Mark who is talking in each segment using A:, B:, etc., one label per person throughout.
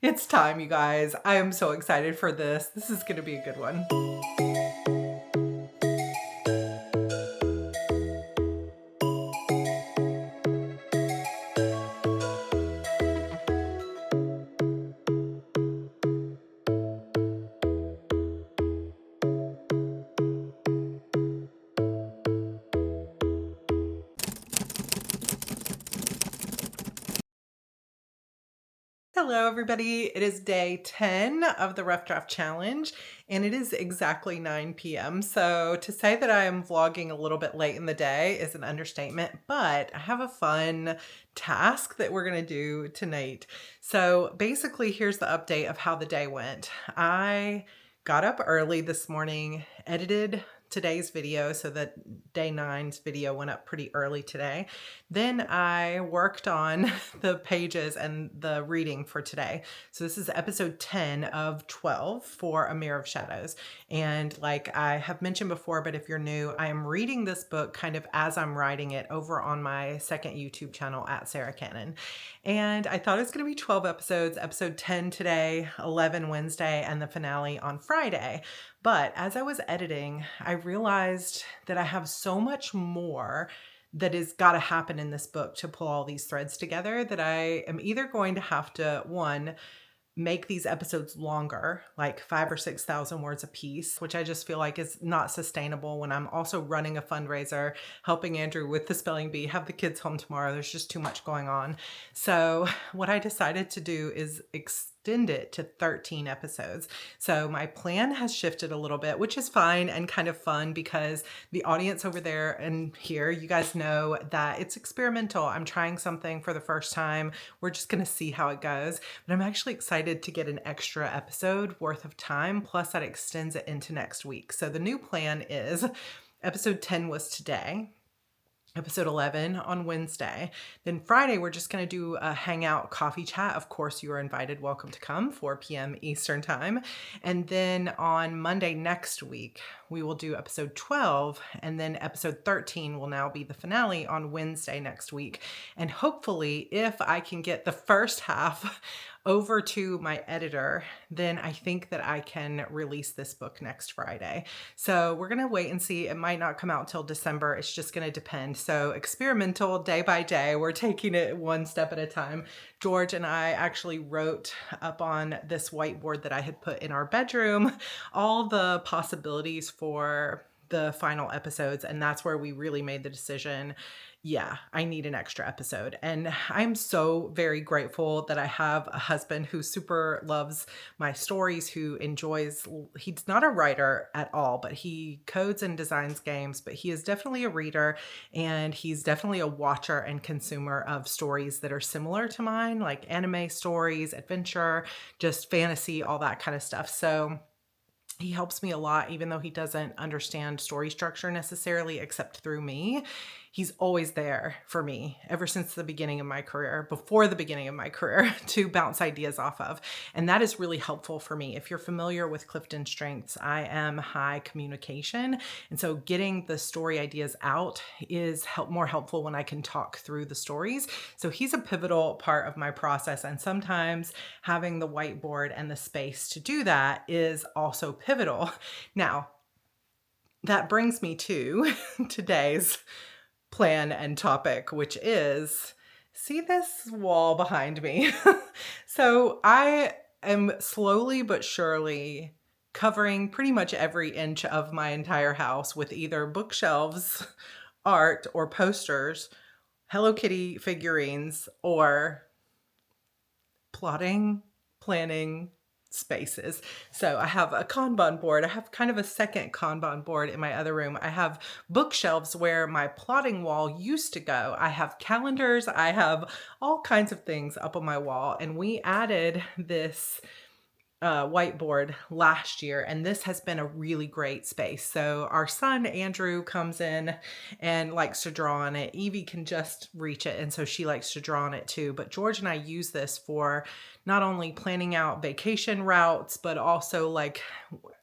A: It's time, you guys. I am so excited for this. This is going to be a good one. Hello, everybody. It is day 10 of the Rough Draft Challenge, and it is exactly 9 p.m. So to say that I am vlogging a little bit late in the day is an understatement, but I have a fun task that we're going to do tonight. So basically, here's the update of how the day went. I got up early this morning, edited today's video so that day 9's video went up pretty early today. Then I worked on the pages and the reading for today. So this is episode 10 of 12 for A Mirror of Shadows. And like I have mentioned before, but if you're new, I am reading this book kind of as I'm writing it over on my second YouTube channel at Sarra Cannon. And I thought it was going to be 12 episodes, episode 10 today, 11 Wednesday, and the finale on Friday. But as I was editing, I realized that I have so much more that has got to happen in this book to pull all these threads together that I am either going to have to, one, make these episodes longer, like 5,000 or 6,000 words a piece, which I just feel like is not sustainable when I'm also running a fundraiser, helping Andrew with the spelling bee, have the kids home tomorrow. There's just too much going on. So what I decided to do is extend it to 13 episodes. So my plan has shifted a little bit, which is fine and kind of fun because the audience over there and here, you guys know that it's experimental. I'm trying something for the first time. We're just going to see how it goes. But I'm actually excited to get an extra episode worth of time. Plus that extends it into next week. So the new plan is episode 10 was today. Episode 11 on Wednesday. Then Friday, we're just going to do a hangout coffee chat. Of course, you are invited. Welcome to come, 4 p.m. Eastern time. And then on Monday next week, we will do episode 12. And then episode 13 will now be the finale on Wednesday next week. And hopefully, if I can get the first half over to my editor, then I think that I can release this book next Friday. So we're going to wait and see. It might not come out till December. It's just going to depend. So experimental, day by day. We're taking it one step at a time. George and I actually wrote up on this whiteboard that I had put in our bedroom all the possibilities for the final episodes. And that's where we really made the decision. Yeah, I need an extra episode. And I'm so very grateful that I have a husband who super loves my stories, who enjoys, he's not a writer at all, but he codes and designs games, but he is definitely a reader and he's definitely a watcher and consumer of stories that are similar to mine, like anime stories, adventure, just fantasy, all that kind of stuff. So he helps me a lot, even though he doesn't understand story structure necessarily, except through me. He's always there for me ever since the beginning of my career, before the beginning of my career, to bounce ideas off of. And that is really helpful for me. If you're familiar with Clifton Strengths, I am high communication. And so getting the story ideas out is more helpful when I can talk through the stories. So he's a pivotal part of my process. And sometimes having the whiteboard and the space to do that is also pivotal. Now, that brings me to today's plan and topic, which is, see this wall behind me? So I am slowly but surely covering pretty much every inch of my entire house with either bookshelves, art, or posters, Hello Kitty figurines, or plotting, planning, spaces. So I have a kanban board. I have kind of a second kanban board in my other room. I have bookshelves where my plotting wall used to go. I have calendars. I have all kinds of things up on my wall. And we added this whiteboard last year, and this has been a really great space. So our son Andrew comes in and likes to draw on it. Evie can just reach it, and so she likes to draw on it too. But George and I use this for not only planning out vacation routes, but also like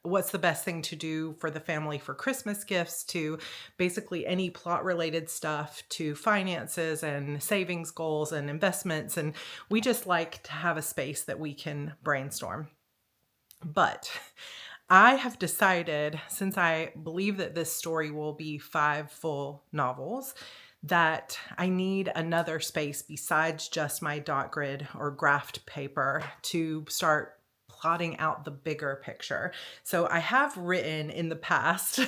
A: what's the best thing to do for the family for Christmas gifts, to basically any plot related stuff, to finances and savings goals and investments. And we just like to have a space that we can brainstorm. But I have decided, since I believe that this story will be 5 full novels, that I need another space besides just my dot grid or graphed paper to start plotting out the bigger picture. So I have written in the past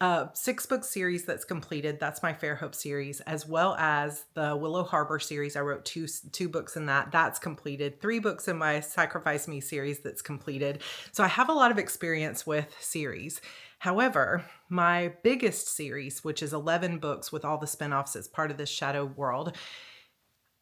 A: a 6-book series that's completed. That's my Fairhope series, as well as the Willow Harbor series. I wrote two books in that. That's completed. 3 books in my Sacrifice Me series that's completed. So I have a lot of experience with series. However, my biggest series, which is 11 books with all the spinoffs as part of this Shadow World,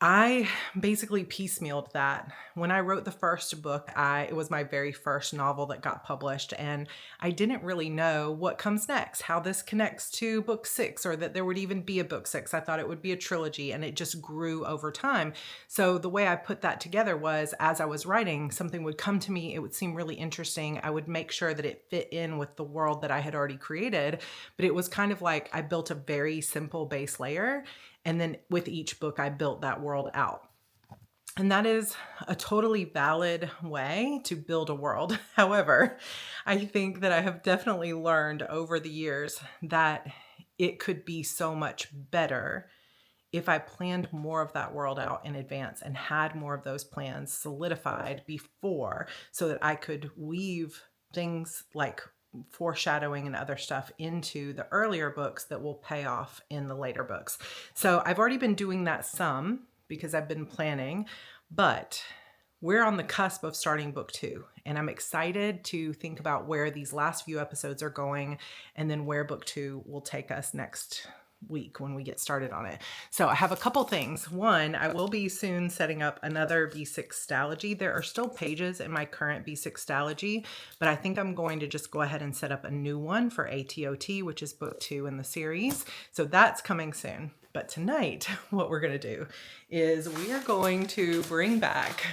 A: I basically piecemealed that. When I wrote the first book, it was my very first novel that got published, and I didn't really know what comes next, how this connects to book 6, or that there would even be a book 6. I thought it would be a trilogy, and it just grew over time. So the way I put that together was, as I was writing, something would come to me, it would seem really interesting. I would make sure that it fit in with the world that I had already created, but it was kind of like I built a very simple base layer, and then with each book, I built that world out. And that is a totally valid way to build a world. However, I think that I have definitely learned over the years that it could be so much better if I planned more of that world out in advance and had more of those plans solidified before, so that I could weave things like foreshadowing and other stuff into the earlier books that will pay off in the later books. So I've already been doing that some because I've been planning, but we're on the cusp of starting book 2, and I'm excited to think about where these last few episodes are going and then where book 2 will take us next week when we get started on it. So I have a couple things. One, I will be soon setting up another B6 Stalogy. There are still pages in my current B6 Stalogy, but I think I'm going to just go ahead and set up a new one for ATOT, which is book 2 in the series. So that's coming soon. But tonight, what we're going to do is we are going to bring back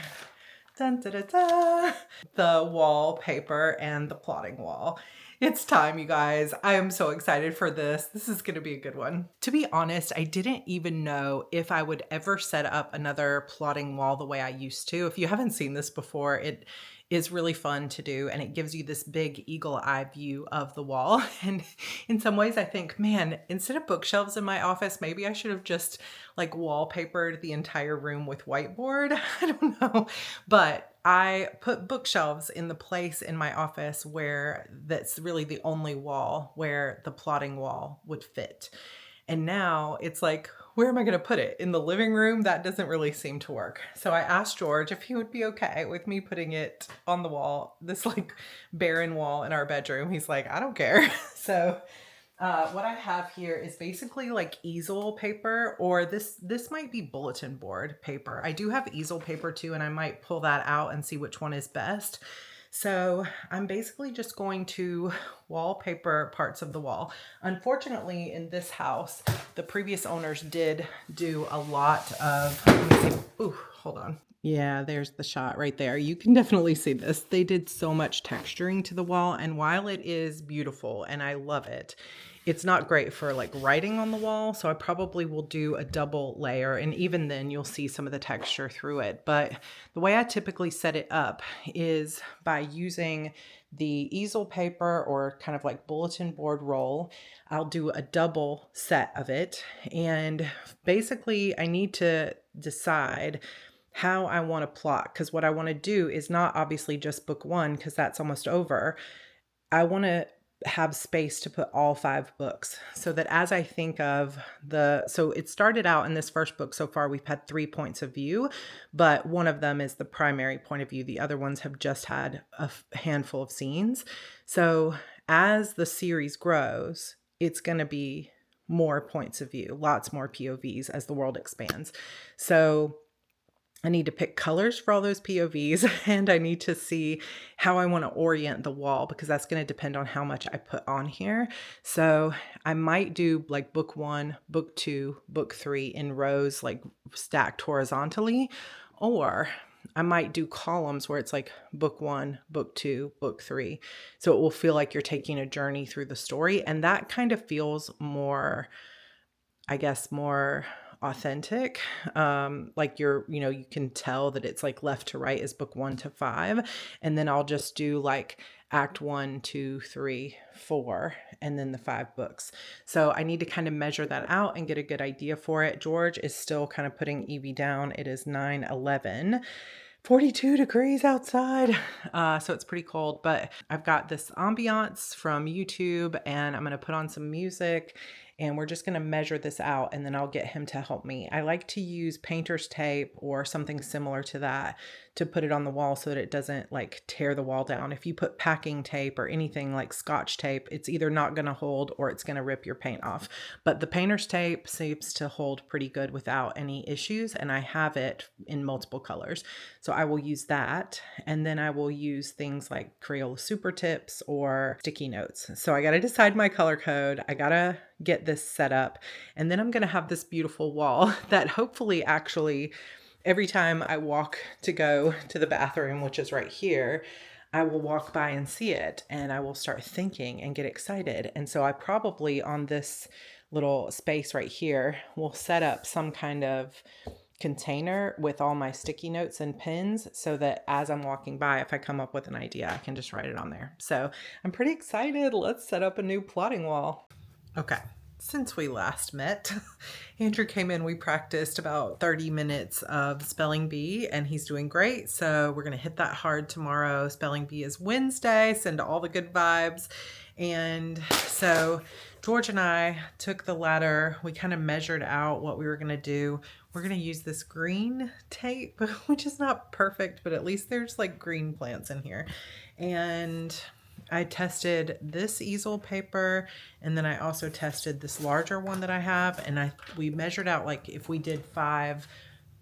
A: dun, da, da, da, the wallpaper and the plotting wall. It's time, you guys. I am so excited for this. This is going to be a good one. To be honest, I didn't even know if I would ever set up another plotting wall the way I used to. If you haven't seen this before, it is really fun to do, and it gives you this big eagle eye view of the wall. And in some ways I think, man, instead of bookshelves in my office, maybe I should have just like wallpapered the entire room with whiteboard. I don't know. But I put bookshelves in the place in my office where that's really the only wall where the plotting wall would fit. And now it's like, where am I going to put it? In the living room? That doesn't really seem to work. So I asked George if he would be okay with me putting it on the wall, this like barren wall in our bedroom. He's like, I don't care. So what I have here is basically like easel paper, or this might be bulletin board paper. I do have easel paper too, and I might pull that out and see which one is best. So I'm basically just going to wallpaper parts of the wall. Unfortunately, in this house, the previous owners did do a lot of, let me see. Ooh, hold on. Yeah, there's the shot right there. You can definitely see this. They did so much texturing to the wall, and while it is beautiful and I love it, it's not great for like writing on the wall. So I probably will do a double layer, and even then you'll see some of the texture through it. But the way I typically set it up is by using the easel paper or kind of like bulletin board roll. I'll do a double set of it. And basically I need to decide how I want to plot, because what I want to do is not obviously just book 1, because that's almost over. I want to have space to put all 5 books, so that as I think of so it started out in this first book. So far we've had 3 points of view, but one of them is the primary point of view. The other ones have just had a handful of scenes. So as the series grows, it's going to be more points of view, lots more POVs as the world expands. So I need to pick colors for all those POVs, and I need to see how I want to orient the wall, because that's going to depend on how much I put on here. So I might do like book 1, book 2, book 3 in rows, like stacked horizontally, or I might do columns where it's like book 1, book 2, book 3. So it will feel like you're taking a journey through the story. And that kind of feels more, I guess, more authentic. Like you can tell that it's like left to right is book 1 to 5. And then I'll just do like act 1, 2, 3, 4, and then the 5 books. So I need to kind of measure that out and get a good idea for it. George is still kind of putting Evie down. It is 9:11. 42 degrees outside. So it's pretty cold, but I've got this ambiance from YouTube and I'm going to put on some music and we're just going to measure this out and then I'll get him to help me. I like to use painter's tape or something similar to that to put it on the wall so that it doesn't like tear the wall down. If you put packing tape or anything like Scotch tape, it's either not going to hold or it's going to rip your paint off. But the painter's tape seems to hold pretty good without any issues, and I have it in multiple colors. So I will use that, and then I will use things like Crayola Super Tips or sticky notes. So I got to decide my color code. I got to get this set up, and then I'm going to have this beautiful wall that hopefully actually every time I walk to go to the bathroom, which is right here, I will walk by and see it and I will start thinking and get excited. And so I probably on this little space right here will set up some kind of container with all my sticky notes and pins so that as I'm walking by, if I come up with an idea, I can just write it on there. So I'm pretty excited. Let's set up a new plotting wall. Okay. Since we last met, Andrew came in, we practiced about 30 minutes of spelling bee and he's doing great. So we're going to hit that hard tomorrow. Spelling bee is Wednesday, send all the good vibes. And so George and I took the letter, we kind of measured out what we were going to do. We're going to use this green tape, which is not perfect, but at least there's like green plants in here. And I tested this easel paper and then I also tested this larger one that I have, and we measured out like if we did 5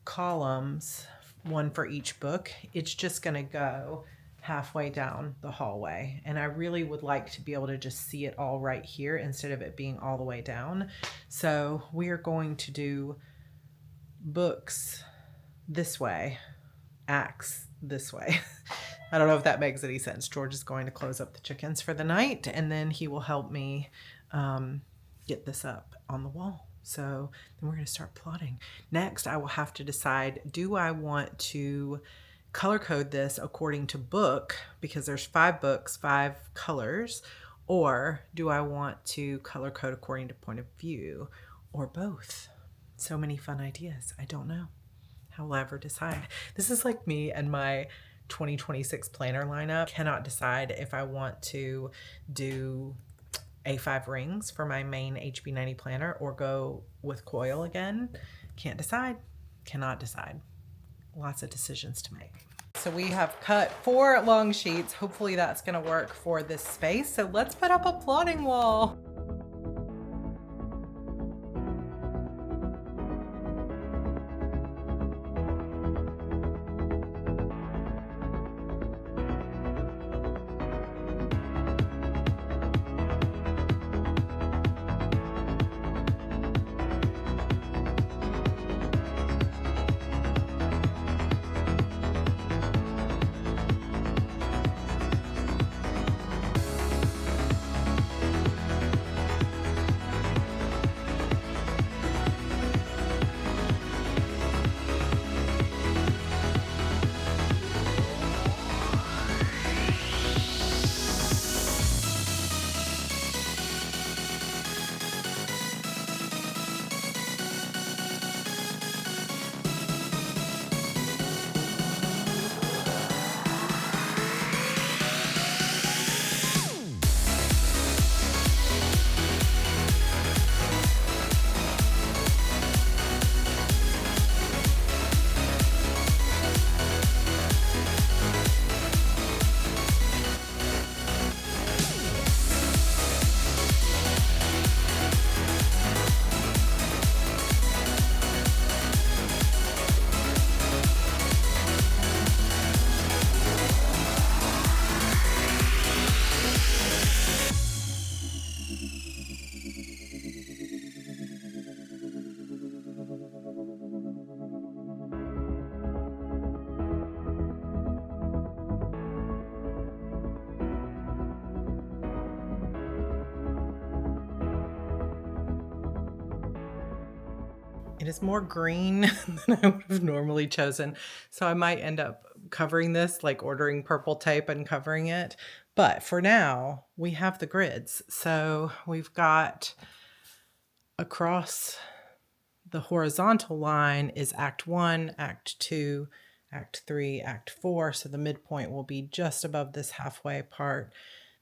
A: columns, one for each book, it's just going to go halfway down the hallway. And I really would like to be able to just see it all right here instead of it being all the way down. So we are going to do books this way, acts this way. I don't know if that makes any sense. George is going to close up the chickens for the night and then he will help me get this up on the wall. So then we're going to start plotting. Next, I will have to decide, do I want to color code this according to book, because there's 5 books, 5 colors, or do I want to color code according to point of view, or both? So many fun ideas. I don't know. How will I ever decide? This is like me and my 2026 planner lineup. Cannot decide if I want to do A5 rings for my main HB90 planner or go with coil again. Can't decide. Cannot decide. Lots of decisions to make. So we have cut 4 long sheets. Hopefully that's going to work for this space. So let's put up a plotting wall. It is more green than I would have normally chosen. So I might end up covering this, like ordering purple tape and covering it. But for now, we have the grids. So we've got across the horizontal line is Act 1, Act 2, Act 3, Act 4. So the midpoint will be just above this halfway part.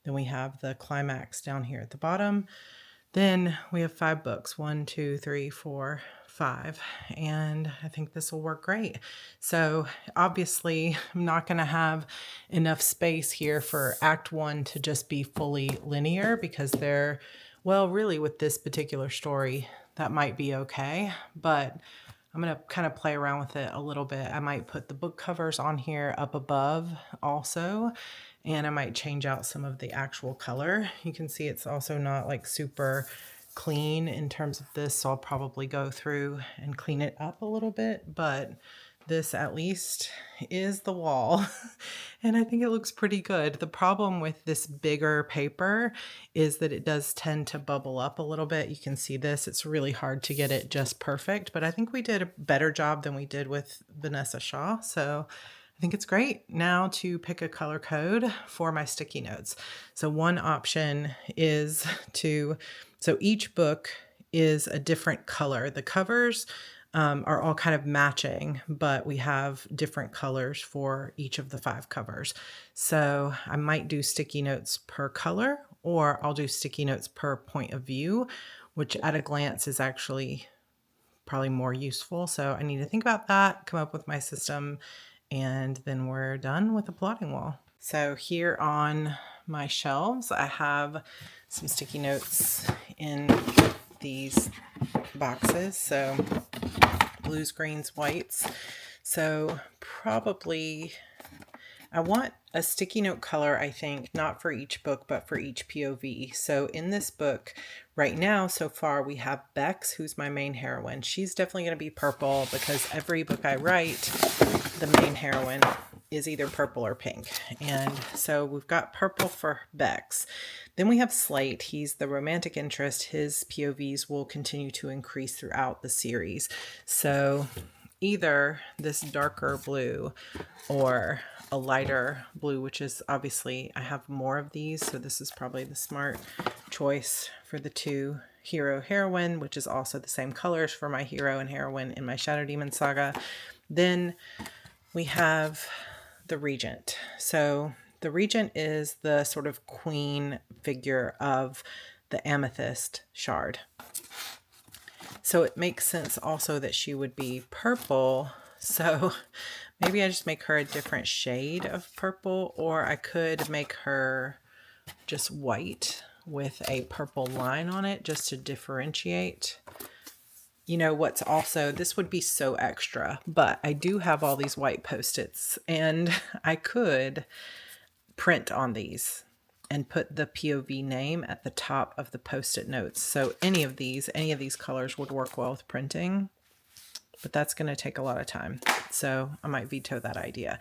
A: Then we have the climax down here at the bottom. Then we have 5 books, 1, 2, 3, 4, 5, and I think this will work great. So obviously I'm not going to have enough space here for Act 1 to just be fully linear because they're, well, really with this particular story, that might be okay, but I'm going to kind of play around with it a little bit. I might put the book covers on here up above also, and I might change out some of the actual color. You can see it's also not like super clean in terms of this, so I'll probably go through and clean it up a little bit, but this at least is the wall and I think it looks pretty good. The problem with this bigger paper is that it does tend to bubble up a little bit. You can see this, it's really hard to get it just perfect, but I think we did a better job than we did with Vanessa Shaw. So I think it's great. Now to pick a color code for my sticky notes. So one option is so each book is a different color. The covers are all kind of matching, but we have different colors for each of the 5 covers. So I might do sticky notes per color, or I'll do sticky notes per point of view, which at a glance is actually probably more useful. So I need to think about that, come up with my system, and then we're done with the plotting wall. So here on my shelves, I have some sticky notes in these boxes. So blues, greens, whites. So probably I want a sticky note color, I think, not for each book, but for each POV. So in this book right now, so far, we have Bex, who's my main heroine. She's definitely going to be purple because every book I write, the main heroine is either purple or pink. And so we've got purple for Bex. Then we have Slate. He's the romantic interest. His POVs will continue to increase throughout the series. So either this darker blue or a lighter blue, which is obviously, I have more of these, so this is probably the smart choice for the 2 hero heroine, which is also the same colors for my hero and heroine in my Shadow Demon saga. Then we have the Regent. So the Regent is the sort of queen figure of the amethyst shard. So it makes sense also that she would be purple. So maybe I just make her a different shade of purple, or I could make her just white with a purple line on it just to differentiate. You know what's also, this would be so extra, but I do have all these white Post-its and I could print on these and put the POV name at the top of the Post-it notes. So any of these colors would work well with printing, but that's going to take a lot of time. So I might veto that idea.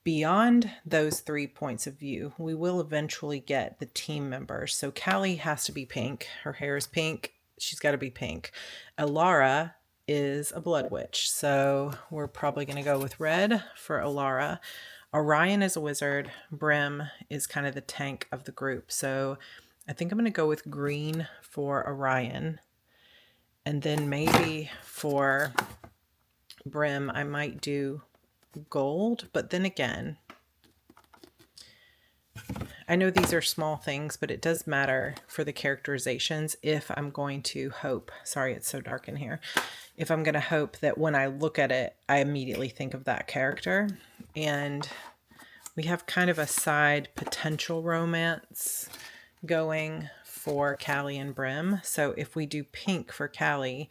A: Beyond those 3 points of view, we will eventually get the team members. So Callie has to be pink. Her hair is pink. She's got to be pink. Alara is a blood witch. So we're probably going to go with red for Alara. Orion is a wizard. Brim is kind of the tank of the group. So I think I'm going to go with green for Orion. And then maybe for Brim, I might do gold. But then again, I know these are small things, but it does matter for the characterizations if I'm going to hope. Sorry, it's so dark in here. If I'm going to hope that when I look at it, I immediately think of that character. And we have kind of a side potential romance going for Callie and Brim. So if we do pink for Callie,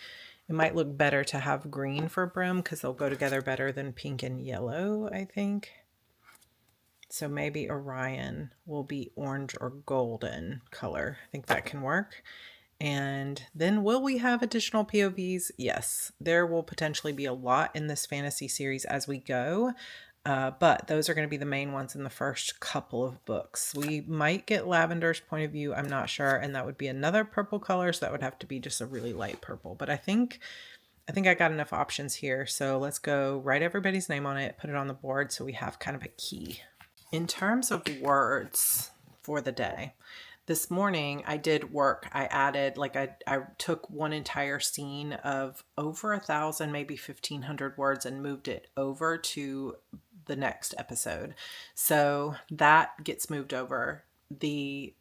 A: it might look better to have green for Brim because they'll go together better than pink and yellow, I think. So maybe Orion will be orange or golden color. I think that can work. And then will we have additional POVs? Yes, there will potentially be a lot in this fantasy series as we go. But those are going to be the main ones in the first couple of books. We might get Lavender's point of view. I'm not sure. And that would be another purple color. So that would have to be just a really light purple. But I think I think I got enough options here. So let's go write everybody's name on it, put it on the board so we have kind of a key. In terms of words for the day, this morning I did work. I added, like I took one entire scene of over 1,000, maybe 1,500 words and moved it over to the next episode. So that gets moved over. The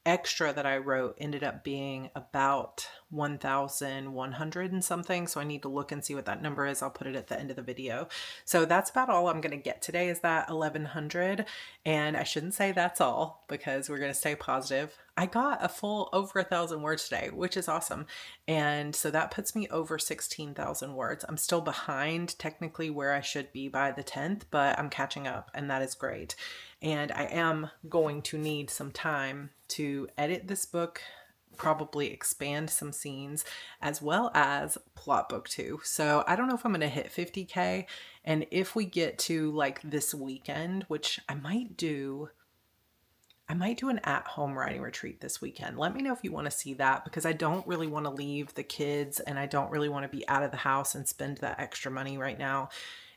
A: extra that I wrote ended up being about 1,100 and something. So I need to look and see what that number is. I'll put it at the end of the video. So that's about all I'm going to get today is that 1,100. And I shouldn't say that's all because we're going to stay positive. I got a full over 1,000 words today, which is awesome. And so that puts me over 16,000 words. I'm still behind technically where I should be by the 10th, but I'm catching up and that is great. And I am going to need some time to edit this book, probably expand some scenes, as well as plot book 2. So I don't know if I'm going to hit 50K. And if we get to like this weekend, which I might do an at-home writing retreat this weekend. Let me know if you want to see that because I don't really want to leave the kids and I don't really want to be out of the house and spend that extra money right now.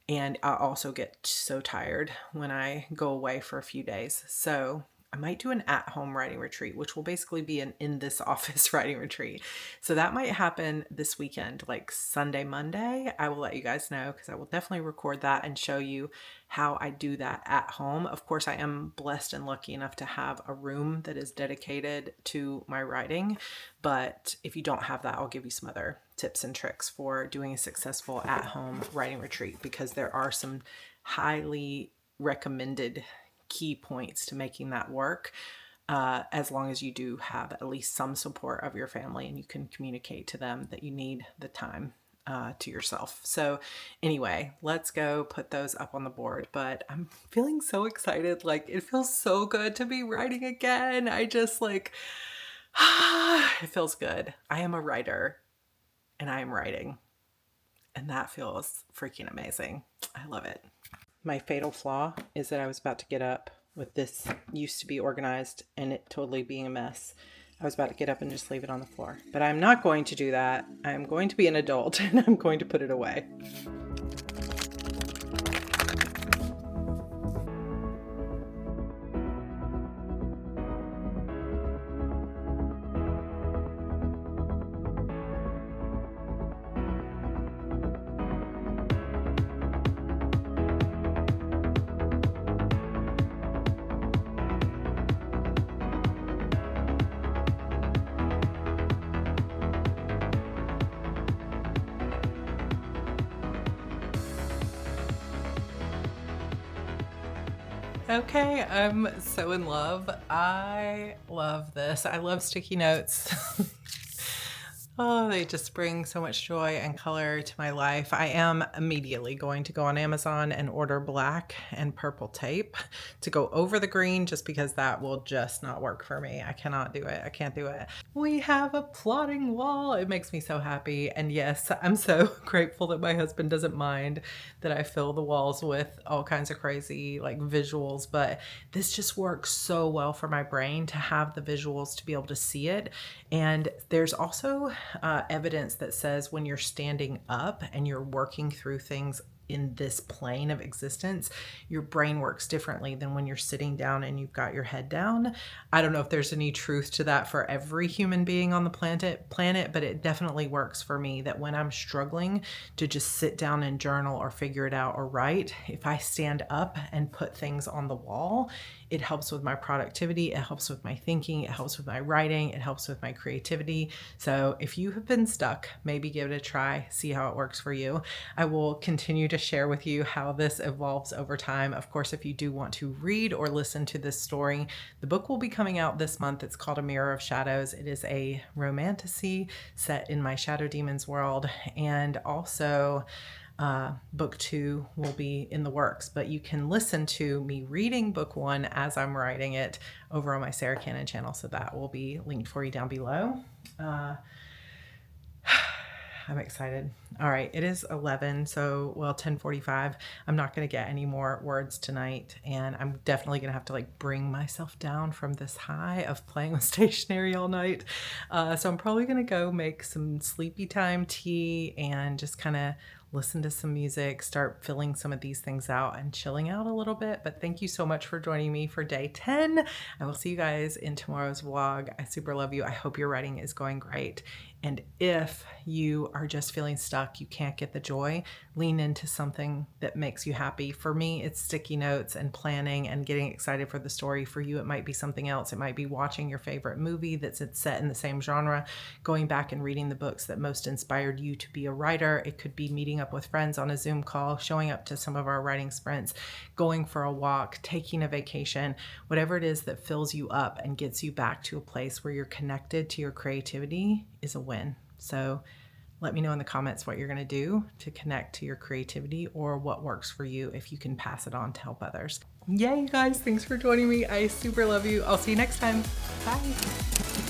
A: And I also get so tired when I go away for a few days. So I might do an at-home writing retreat, which will basically be an in this office writing retreat. So that might happen this weekend, like Sunday, Monday. I will let you guys know because I will definitely record that and show you how I do that at home. Of course, I am blessed and lucky enough to have a room that is dedicated to my writing. But if you don't have that, I'll give you some other tips and tricks for doing a successful at-home writing retreat because there are some highly recommended key points to making that work, as long as you do have at least some support of your family and you can communicate to them that you need the time to yourself. So anyway, let's go put those up on the board. But I'm feeling so excited. Like it feels so good to be writing again. I just like, it feels good. I am a writer and I am writing. And that feels freaking amazing. I love it. My fatal flaw is that I was about to get up with this used to be organized and it totally being a mess. I was about to get up and just leave it on the floor, but I'm not going to do that. I'm going to be an adult and I'm going to put it away. Okay, I'm so in love. I love this. I love sticky notes. Oh, they just bring so much joy and color to my life. I am immediately going to go on Amazon and order black and purple tape to go over the green just because that will just not work for me. I cannot do it. I can't do it. We have a plotting wall. It makes me so happy. And yes, I'm so grateful that my husband doesn't mind that I fill the walls with all kinds of crazy like visuals, but this just works so well for my brain to have the visuals to be able to see it. And there's also evidence that says when you're standing up and you're working through things in this plane of existence, your brain works differently than when you're sitting down and you've got your head down. I don't know if there's any truth to that for every human being on the planet, but it definitely works for me that when I'm struggling to just sit down and journal or figure it out or write, if I stand up and put things on the wall, it helps with my productivity, it helps with my thinking, it helps with my writing, it helps with my creativity. So if you have been stuck, maybe give it a try, see how it works for you. I will continue to share with you how this evolves over time. Of course, if you do want to read or listen to this story, the book will be coming out this month. It's called A Mirror of Shadows. It is a romantasy set in my Shadow Demons world, and also book 2 will be in the works, but you can listen to me reading book 1 as I'm writing it over on my Sarra Cannon channel. So that will be linked for you down below. I'm excited. All right, it is 11, so, well, 10:45. I'm not gonna get any more words tonight, and I'm definitely gonna have to, like, bring myself down from this high of playing with stationery all night. So I'm probably gonna go make some sleepy time tea and just kinda listen to some music, start filling some of these things out and chilling out a little bit. But thank you so much for joining me for day 10. I will see you guys in tomorrow's vlog. I super love you. I hope your writing is going great. And if you are just feeling stuck, you can't get the joy, lean into something that makes you happy. For me, it's sticky notes and planning and getting excited for the story. For you, it might be something else. It might be watching your favorite movie that's set in the same genre, going back and reading the books that most inspired you to be a writer. It could be meeting up with friends on a Zoom call, showing up to some of our writing sprints, going for a walk, taking a vacation, whatever it is that fills you up and gets you back to a place where you're connected to your creativity is a win. So let me know in the comments what you're going to do to connect to your creativity or what works for you if you can pass it on to help others. Yay, you guys. Thanks for joining me. I super love you. I'll see you next time. Bye.